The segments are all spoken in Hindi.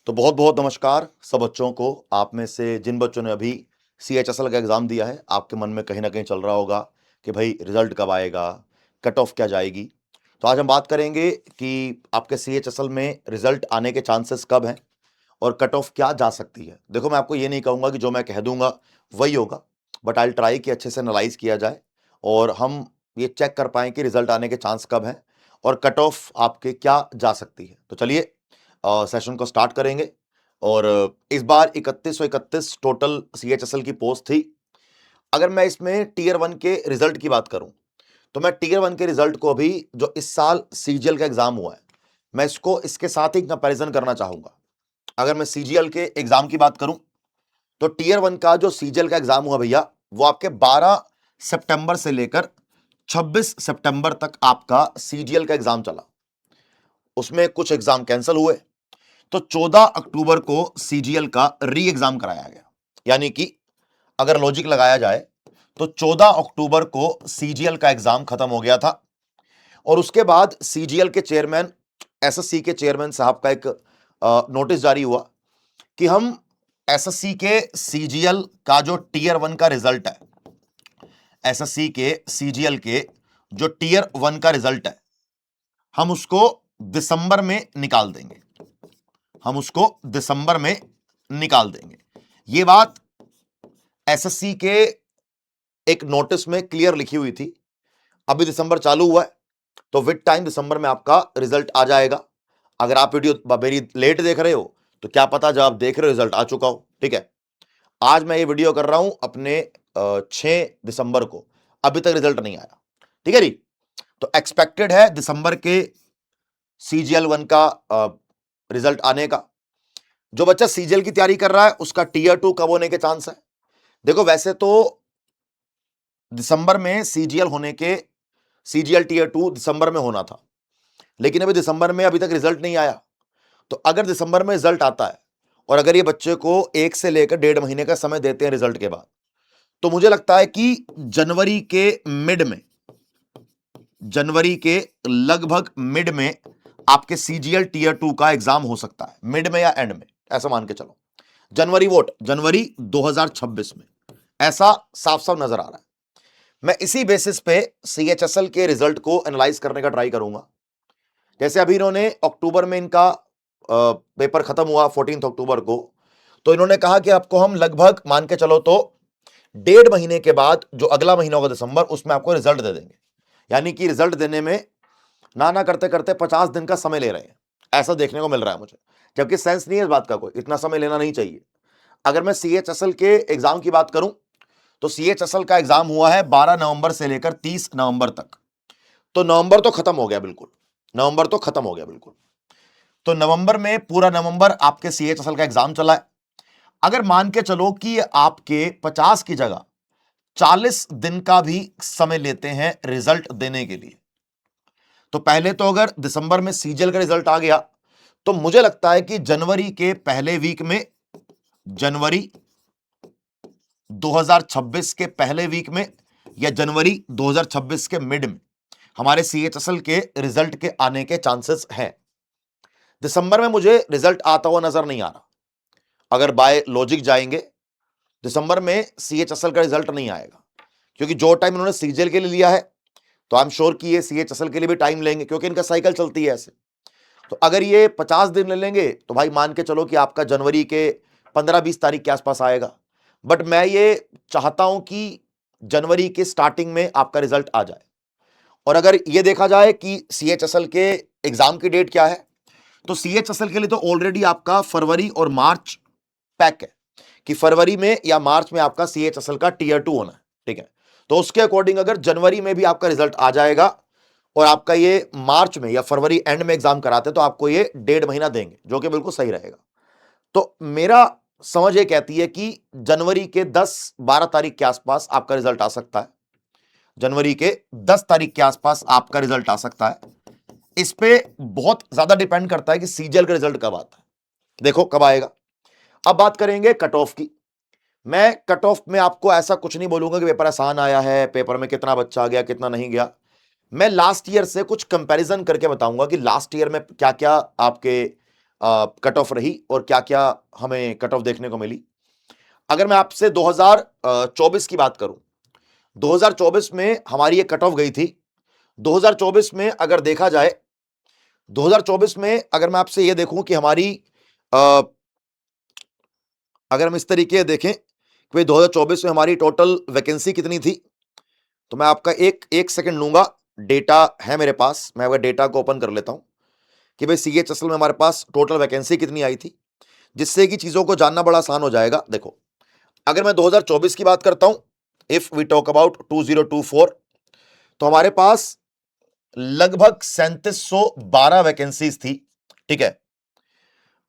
तो बहुत बहुत नमस्कार सब बच्चों को। आप में से जिन बच्चों ने अभी CHSL का एग्ज़ाम दिया है, आपके मन में कहीं ना कहीं चल रहा होगा कि भाई रिजल्ट कब आएगा, कट ऑफ क्या जाएगी। तो आज हम बात करेंगे कि आपके CHSL में रिजल्ट आने के चांसेस कब हैं और कट ऑफ क्या जा सकती है। देखो, मैं आपको ये नहीं कहूँगा कि जो मैं कह दूंगा वही होगा, बट आई ट्राई कि अच्छे से एनालाइज किया जाए और हम ये चेक कर पाएँ कि रिजल्ट आने के चांस कब हैं और कट ऑफ आपके क्या जा सकती है। तो चलिए सेशन को स्टार्ट करेंगे। और इस बार 3131 टोटल CHSL की पोस्ट थी। अगर मैं इसमें टीयर 1 के रिजल्ट की बात करूं तो मैं टीयर 1 के रिजल्ट को अभी जो इस साल CGL का एग्जाम हुआ है, मैं इसको इसके साथ ही कंपैरिजन करना चाहूंगा। अगर मैं CGL के एग्जाम की बात करूं तो टीयर 1 का जो CGL का एग्जाम हुआ भैया, वो आपके 12 सितंबर से लेकर 26 सितंबर तक आपका CGL का एग्जाम चला। उसमें कुछ एग्जाम कैंसिल हुए, तो 14 अक्टूबर को CGL का री एग्जाम कराया गया। यानी कि अगर लॉजिक लगाया जाए तो 14 अक्टूबर को CGL का एग्जाम खत्म हो गया था और उसके बाद CGL के चेयरमैन, SSC के चेयरमैन साहब का एक नोटिस जारी हुआ कि हम SSC के CGL का जो टीयर 1 का रिजल्ट है, SSC के CGL के जो टीयर 1 का रिजल्ट है, हम उसको दिसंबर में निकाल देंगे। हम उसको दिसंबर में निकाल देंगे। ये बात SSC के एक नोटिस में क्लियर लिखी हुई थी। अभी दिसंबर चालू हुआ है, तो विद टाइम दिसंबर में आपका रिजल्ट आ जाएगा। अगर आप वीडियो मेरी लेट देख रहे हो तो क्या पता जब आप देख रहे हो रिजल्ट आ चुका हो। ठीक है, आज मैं ये वीडियो कर रहा हूं अपने 6 दिसंबर को, अभी तक रिजल्ट नहीं आया। ठीक है जी, तो एक्सपेक्टेड है दिसंबर के CGL 1 का रिजल्ट आने का। जो बच्चा CGL की तैयारी कर रहा है उसका टीयर 2 कब होने के चांस है? देखो, वैसे तो दिसंबर में CGL टीयर 2 दिसंबर में होना था, लेकिन अभी दिसंबर में अभी तक रिजल्ट नहीं आया। तो अगर दिसंबर में रिजल्ट आता है और अगर ये बच्चे को 1 से लेकर 1.5 महीने का समय देते हैं रिजल्ट के बाद, तो मुझे लगता है कि जनवरी के लगभग मिड में आपके CGL टीयर 2 का एग्जाम हो सकता है। मिड में या एंड में, ऐसा मान के चलो। जनवरी 2026 में, ऐसा साफ साफ नजर आ रहा है। मैं इसी बेसिस पे CHSL के रिजल्ट को एनालाइज करने का ट्राई करूंगा। जैसे अभी इन्होंने अक्टूबर में इनका पेपर खत्म हुआ 14 अक्टूबर को, तो इन्होंने कहा कि आपको हम लगभग मान के चलो तो 1.5 महीने के बाद जो अगला महीना होगा दिसंबर, उसमें आपको रिजल्ट दे देंगे। यानी कि रिजल्ट देने में ना करते करते 50 दिन का समय ले रहे हैं, ऐसा देखने को मिल रहा है मुझे। जबकि सेंस नहीं है इस बात का, कोई इतना समय लेना नहीं चाहिए। अगर मैं CHSL के एग्जाम की बात करूं तो CHSL का एग्जाम हुआ है 12 नवंबर से लेकर 30 नवंबर तक। तो नवंबर तो खत्म हो गया बिल्कुल, नवंबर तो खत्म हो गया बिल्कुल। तो नवंबर में पूरा नवंबर आपके CHSL का एग्जाम चला है। अगर मान के चलो कि आपके 50 की जगह 40 दिन का भी समय लेते हैं रिजल्ट देने के लिए, तो पहले तो अगर दिसंबर में CGL का रिजल्ट आ गया तो मुझे लगता है कि जनवरी 2026 के पहले वीक में या जनवरी 2026 के मिड में हमारे CHSL के रिजल्ट के आने के चांसेस हैं। दिसंबर में मुझे रिजल्ट आता हुआ नजर नहीं आ रहा। अगर बाय लॉजिक जाएंगे, दिसंबर में CHSL का रिजल्ट नहीं आएगा, क्योंकि जो टाइम इन्होंने CGL के लिए लिया है तो आई एम श्योर कि ये CHSL के लिए भी टाइम लेंगे, क्योंकि इनका साइकिल चलती है ऐसे। तो अगर ये 50 दिन ले लेंगे तो भाई मान के चलो कि आपका जनवरी के 15-20 तारीख के आसपास आएगा। बट मैं ये चाहता हूं कि जनवरी के स्टार्टिंग में आपका रिजल्ट आ जाए। और अगर ये देखा जाए कि CHSL के एग्जाम की डेट क्या है, तो CHSL के लिए तो ऑलरेडी आपका फरवरी और मार्च पैक है कि फरवरी में या मार्च में आपका CHSL का टीयर 2 होना है। ठीक है, तो उसके अकॉर्डिंग अगर जनवरी में भी आपका रिजल्ट आ जाएगा और आपका ये मार्च में या फरवरी एंड में एग्जाम कराते तो आपको ये 1.5 महीना देंगे, जो कि बिल्कुल सही रहेगा। तो मेरा समझ ये कहती है कि जनवरी के 10-12 तारीख के आसपास आपका रिजल्ट आ सकता है। जनवरी के 10 तारीख के आसपास आपका रिजल्ट आ सकता है। इस पे बहुत ज्यादा डिपेंड करता है कि CGL का रिजल्ट कब आता है, देखो कब आएगा। अब बात करेंगे कट ऑफ की। मैं कट ऑफ में आपको ऐसा कुछ नहीं बोलूंगा कि पेपर आसान आया है, पेपर में कितना बच्चा आ गया कितना नहीं गया। मैं लास्ट ईयर से कुछ कंपैरिजन करके बताऊंगा कि लास्ट ईयर में क्या क्या आपके कट ऑफ रही और क्या क्या हमें कट ऑफ देखने को मिली। अगर मैं आपसे 2024 की बात करूं, 2024 में हमारी ये कट ऑफ गई थी। 2024 में अगर देखा जाए, 2024 में अगर मैं आपसे ये देखूं कि हमारी अगर हम इस तरीके देखें कि भाई 2024 में हमारी टोटल वैकेंसी कितनी थी, तो मैं आपका एक सेकंड लूंगा। डेटा है मेरे पास, मैं अगर डेटा को ओपन कर लेता हूं कि भाई CHSL में हमारे पास टोटल वैकेंसी कितनी आई थी, जिससे कि चीजों को जानना बड़ा आसान हो जाएगा। देखो, अगर मैं 2024 की बात करता हूं, इफ वी टॉक अबाउट 2024, तो हमारे पास लगभग 3712 वैकेंसीज थी, ठीक है।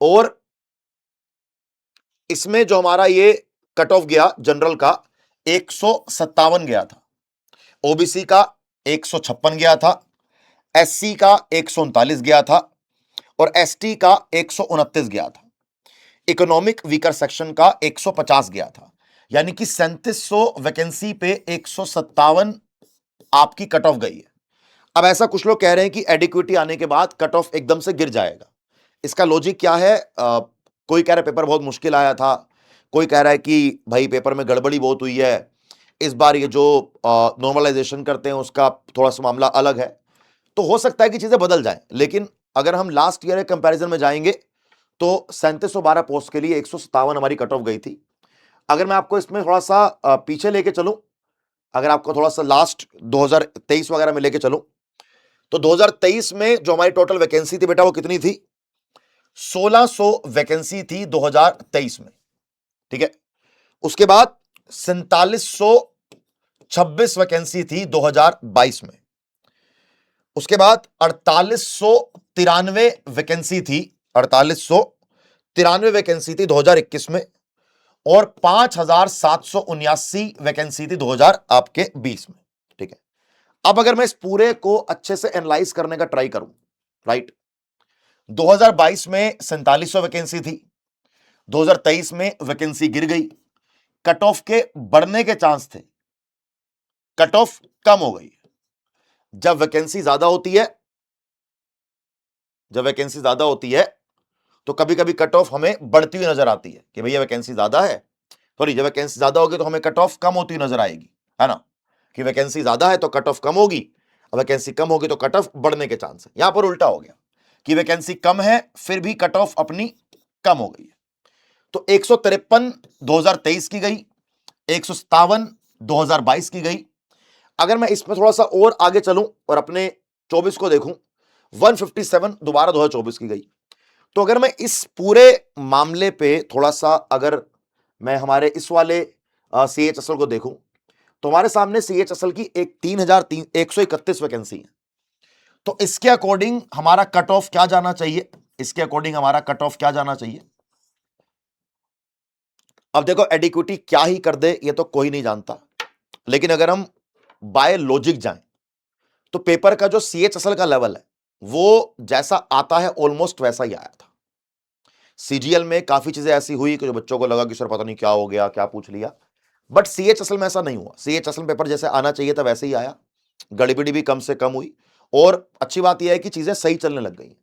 और इसमें जो हमारा ये कट ऑफ गया जनरल का 157 गया था, ओबीसी का 156 गया था, एससी का 139 गया था और एसटी का 129 गया था, इकोनॉमिक वीकर सेक्शन का 150 गया था। यानी कि 3700 वैकेंसी पे 157 आपकी कट ऑफ गई है। अब ऐसा कुछ लोग कह रहे हैं कि एडिक्विटी आने के बाद कट ऑफ एकदम से गिर जाएगा। इसका लॉजिक क्या है? कोई कह रहा है पेपर बहुत मुश्किल आया था, कोई कह रहा है कि भाई पेपर में गड़बड़ी बहुत हुई है, इस बार ये जो नॉर्मलाइजेशन करते हैं उसका थोड़ा सा मामला अलग है। तो हो सकता है कि चीजें बदल जाएं, लेकिन अगर हम लास्ट ईयर के कंपैरिजन में जाएंगे तो 3712 पोस्ट के लिए 157 हमारी कट ऑफ गई थी। अगर मैं आपको इसमें थोड़ा सा पीछे लेके चलूं, अगर आपको थोड़ा सा लास्ट 2023 वगैरह में लेके चलूं, तो 2023 में जो हमारी टोटल वैकेंसी थी बेटा वो कितनी थी? 1600 वैकेंसी थी 2023 में, ठीक है। उसके बाद 4726 वैकेंसी थी 2022 में। उसके बाद 4893 वैकेंसी थी, 4893 वैकेंसी थी 2021 में और 5779 वैकेंसी थी 2000 आपके 20 में, ठीक है। अब अगर मैं इस पूरे को अच्छे से एनालाइज करने का ट्राई करूं, राइट, 2022 में 4700 वैकेंसी थी, 2023 में वैकेंसी गिर गई, कट ऑफ के बढ़ने के चांस थे, कट ऑफ कम हो गई। जब वैकेंसी ज्यादा होती है, जब वैकेंसी ज्यादा होती है तो कभी कभी कट ऑफ हमें बढ़ती हुई नजर आती है कि भैया वैकेंसी ज्यादा है, सॉरी जब वैकेंसी ज्यादा होगी तो हमें कट ऑफ कम होती हुई नजर आएगी, है ना, कि वैकेंसी ज्यादा है तो कट ऑफ कम होगी, वैकेंसी कम होगी तो कट ऑफ बढ़ने के चांस है। यहां पर उल्टा हो गया कि वैकेंसी कम है फिर भी कट ऑफ अपनी कम हो गई है। तो 153 2023 की गई, 157 2022 की गई। अगर मैं इसमें थोड़ा सा और आगे चलूं और अपने 24 को देखूं, 157 दोबारा 2024 की गई। तो अगर मैं इस पूरे मामले पे थोड़ा सा अगर मैं हमारे इस वाले CHSL को देखूं, तो हमारे सामने CHSL की एक 3131 वैकेंसी है। तो इसके अकॉर्डिंग हमारा कट ऑफ क्या जाना चाहिए? इसके अकॉर्डिंग हमारा कट ऑफ क्या जाना चाहिए? अब देखो, एडिक्विटी क्या ही कर दे ये तो कोई नहीं जानता, लेकिन अगर हम बाय लॉजिक जाएं तो पेपर का जो CHSL का लेवल है वो जैसा आता है ऑलमोस्ट वैसा ही आया था। CGL में काफी चीजें ऐसी हुई कि जो बच्चों को लगा कि सर पता नहीं क्या हो गया, क्या पूछ लिया, बट CHSL में ऐसा नहीं हुआ। CHSL पेपर जैसे आना चाहिए था वैसे ही आया, गड़बड़ी भी कम से कम हुई और अच्छी बात यह है कि चीजें सही चलने लग गई।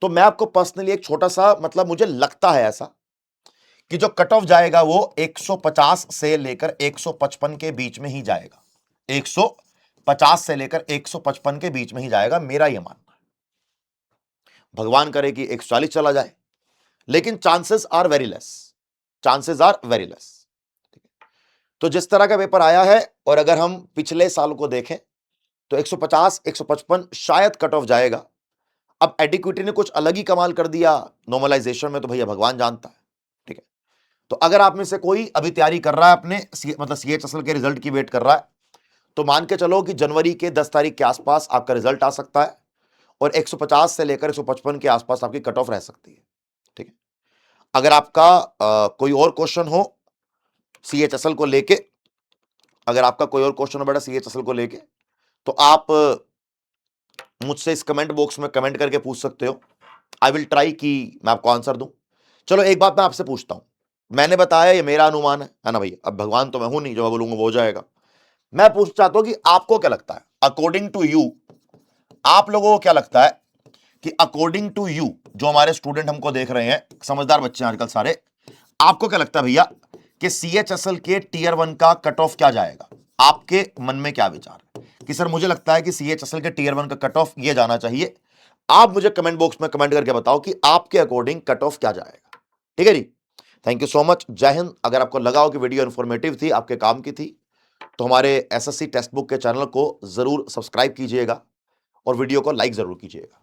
तो मैं आपको पर्सनली एक छोटा सा मतलब मुझे लगता है ऐसा कि जो कट ऑफ जाएगा वो 150 से लेकर 155 के बीच में ही जाएगा, 150 से लेकर 155 के बीच में ही जाएगा, मेरा यह मानना है। भगवान करे कि 140 चला जाए, लेकिन chances are very less, chances are very less. तो जिस तरह का पेपर आया है और अगर हम पिछले साल को देखें तो 150 155 शायद कट ऑफ जाएगा। अब एडिक्विटी ने कुछ अलग ही कमाल कर दिया नॉर्मलाइजेशन में, तो भैया भगवान जानता है, ठीक है। तो अगर आप में से कोई अभी तैयारी कर रहा है अपने मतलब CHSL के रिजल्ट की वेट कर रहा है, तो मान के चलो कि जनवरी के 10 तारीख के आसपास आपका रिजल्ट आ सकता है और 150 से लेकर 155 के आसपास आपकी कट ऑफ रह सकती है, ठीक है। अगर आपका कोई और क्वेश्चन हो CHSL को लेके, अगर आपका कोई और क्वेश्चन हो बेटा CHSL को लेके, तो आप मुझसे इस कमेंट बॉक्स में कमेंट करके पूछ सकते हो। आई विल ट्राई कि मैं आपको आंसर दूं। चलो एक बात मैं आपसे पूछता हूं, मैंने बताया ये मेरा अनुमान है ना भैया, अब भगवान तो मैं हूं नहीं, जो मैं बोलूंगा वो हो जाएगा। मैं पूछना चाहता हूं कि आपको क्या लगता है, अकॉर्डिंग टू यू, आप लोगों को क्या लगता है कि अकॉर्डिंग टू यू, जो हमारे स्टूडेंट हमको देख रहे हैं, समझदार बच्चे हैं आजकल सारे, आपको क्या लगता है भैया कि CHSL के टीयर 1 का कट ऑफ क्या जाएगा? आपके मन में क्या विचार है कि सर मुझे लगता है कि CHSL के टीयर 1 का कट ऑफ ये जाना चाहिए? आप मुझे कमेंट बॉक्स में कमेंट करके बताओ कि आपके अकॉर्डिंग कट ऑफ क्या जाएगा। ठीक है जी, थैंक यू सो मच, जय हिंद। अगर आपको लगा हो कि वीडियो इंफॉर्मेटिव थी, आपके काम की थी, तो हमारे SSC टेक्स्ट बुक के चैनल को जरूर सब्सक्राइब कीजिएगा और वीडियो को लाइक जरूर कीजिएगा।